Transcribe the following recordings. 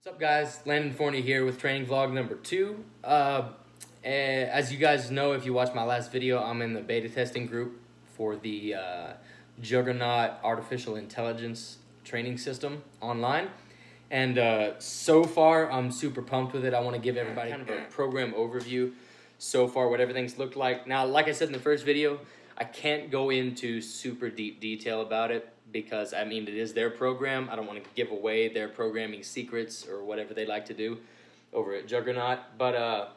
What's up, guys? Landon Forney here with training vlog number 2. As you guys know, if you watched my last video, I'm in the beta testing group for the Juggernaut Artificial Intelligence training system online. And so far, I'm super pumped with it. I want to give everybody kind of a program overview so far, what everything's looked like. Now, like I said in the first video, I can't go into super deep detail about it because, I mean, it is their program. I don't want to give away their programming secrets or whatever they like to do over at Juggernaut. But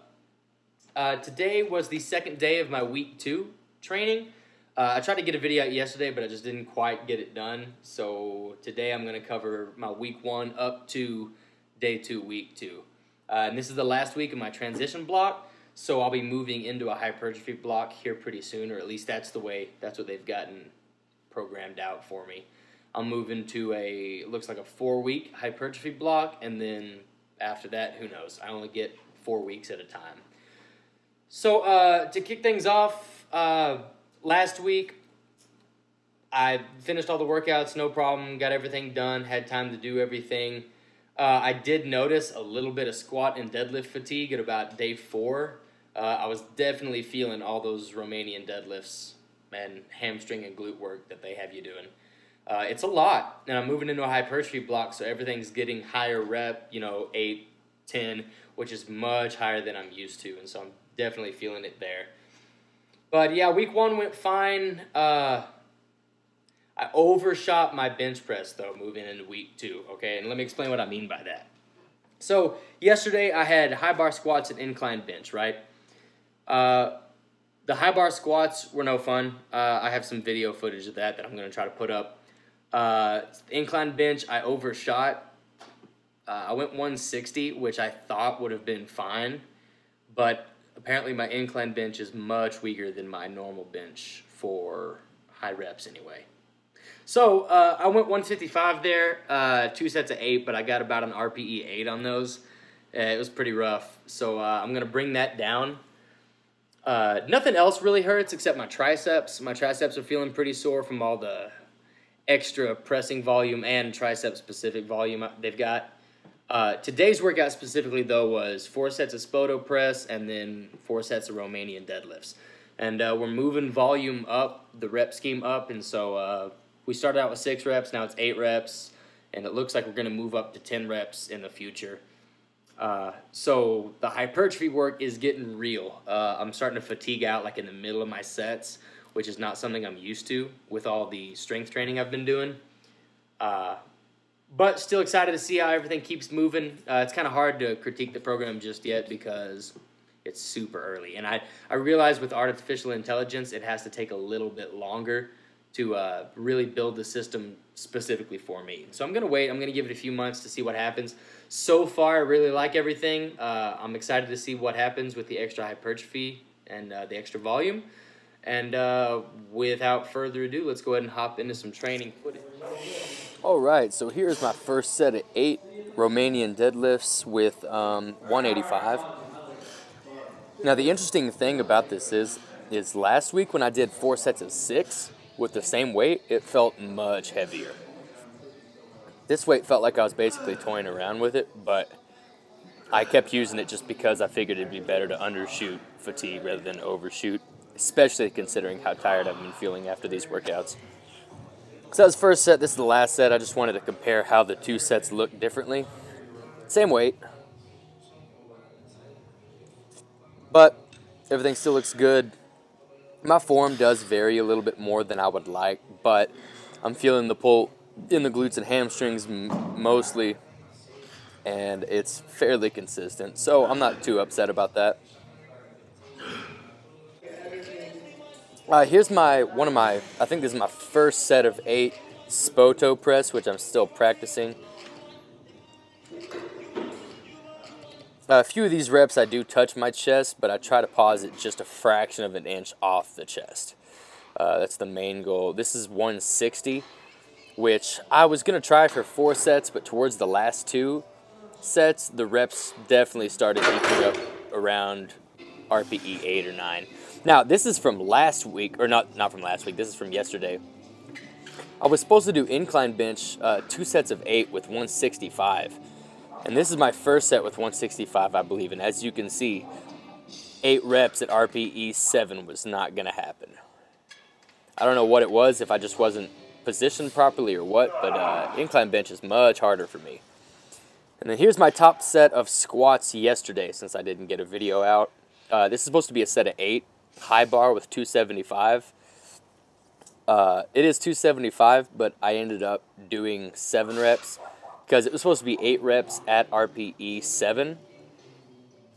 today was the second day of my week 2 training. I tried to get a video out yesterday, but I just didn't quite get it done. So today I'm going to cover my week 1 up to day 2, week 2. And this is the last week of my transition block. So I'll be moving into a hypertrophy block here pretty soon, or at least that's what they've gotten programmed out for me. I'll move into it looks like a 4-week hypertrophy block, and then after that, who knows? I only get 4 weeks at a time. So to kick things off, last week I finished all the workouts, no problem, got everything done, had time to do everything. I did notice a little bit of squat and deadlift fatigue at about day 4. I was definitely feeling all those Romanian deadlifts and hamstring and glute work that they have you doing. It's a lot, and I'm moving into a hypertrophy block, so everything's getting higher rep, 8, 10, which is much higher than I'm used to, and so I'm definitely feeling it there. But yeah, week 1 went fine. I overshot my bench press, though, moving into week 2, okay? And let me explain what I mean by that. So yesterday I had high bar squats and incline bench, right? The high bar squats were no fun. I have some video footage of that I'm going to try to put up. The incline bench, I overshot. I went 160, which I thought would have been fine, but apparently my incline bench is much weaker than my normal bench for high reps anyway. So I went 155 there, 2 sets of 8, but I got about an RPE 8 on those. It was pretty rough, so I'm going to bring that down. Nothing else really hurts except my triceps. My triceps are feeling pretty sore from all the extra pressing volume and tricep-specific volume they've got. Today's workout specifically, though, was 4 sets of Spoto press and then 4 sets of Romanian deadlifts. And we're moving volume up, the rep scheme up, and so we started out with 6 reps, now it's 8 reps, and it looks like we're going to move up to 10 reps in the future. So the hypertrophy work is getting real. I'm starting to fatigue out like in the middle of my sets, which is not something I'm used to with all the strength training I've been doing. But still excited to see how everything keeps moving. It's kind of hard to critique the program just yet because it's super early. And I realize with artificial intelligence, it has to take a little bit longer to really build the system specifically for me. So I'm going to wait. I'm going to give it a few months to see what happens. So far, I really like everything. I'm excited to see what happens with the extra hypertrophy and the extra volume. And without further ado, let's go ahead and hop into some training footage. All right, so here's my first set of 8 Romanian deadlifts with 185. Now, the interesting thing about this is last week when I did 4 sets of 6 with the same weight, it felt much heavier. This weight felt like I was basically toying around with it, but I kept using it just because I figured it'd be better to undershoot fatigue rather than overshoot, especially considering how tired I've been feeling after these workouts. So that was the first set. This is the last set. I just wanted to compare how the 2 sets look differently. Same weight, but everything still looks good. My form does vary a little bit more than I would like, but I'm feeling the pull in the glutes and hamstrings mostly, and it's fairly consistent, so I'm not too upset about that. Here's I think this is my first set of 8 Spoto press, which I'm still practicing. A few of these reps I do touch my chest, but I try to pause it just a fraction of an inch off the chest. That's the main goal. This is 160, which I was going to try for 4 sets, but towards the last 2 sets, the reps definitely started eking up around RPE 8 or 9. Now, this is from last week, or not from last week, this is from yesterday. I was supposed to do incline bench 2 sets of 8 with 165. And this is my first set with 165, I believe. And as you can see, 8 reps at RPE 7 was not going to happen. I don't know what it was, if I just wasn't positioned properly or what, but incline bench is much harder for me. And then here's my top set of squats yesterday, since I didn't get a video out. This is supposed to be a set of 8, high bar with 275. It is 275, but I ended up doing 7 reps because it was supposed to be 8 reps at RPE 7.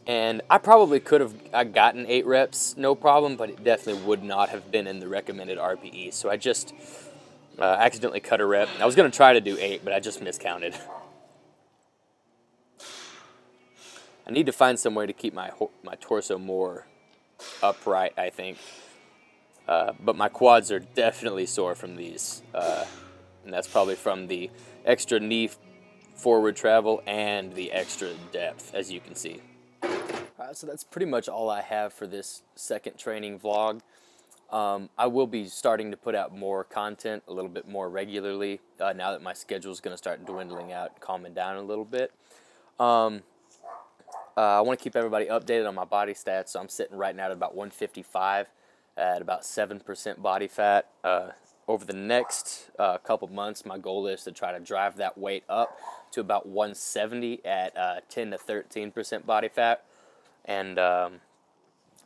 And I probably could have gotten 8 reps, no problem, but it definitely would not have been in the recommended RPE. So I just accidentally cut a rep. I was going to try to do 8, but I just miscounted. I need to find some way to keep my torso more upright, I think. But my quads are definitely sore from these. And that's probably from the extra knee forward travel and the extra depth, as you can see. So that's pretty much all I have for this second training vlog. I will be starting to put out more content a little bit more regularly now that my schedule is going to start dwindling out, calming down a little bit. I want to keep everybody updated on my body stats, so I'm sitting right now at about 155 at about 7% body fat. Over the next couple months, my goal is to try to drive that weight up to about 170 at 10 to 13% body fat, and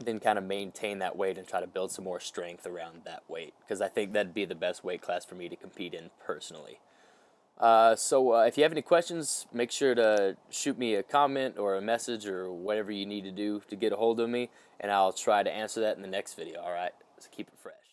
then kind of maintain that weight and try to build some more strength around that weight, because I think that'd be the best weight class for me to compete in personally. So if you have any questions, make sure to shoot me a comment or a message or whatever you need to do to get a hold of me, and I'll try to answer that in the next video, alright? So keep it fresh.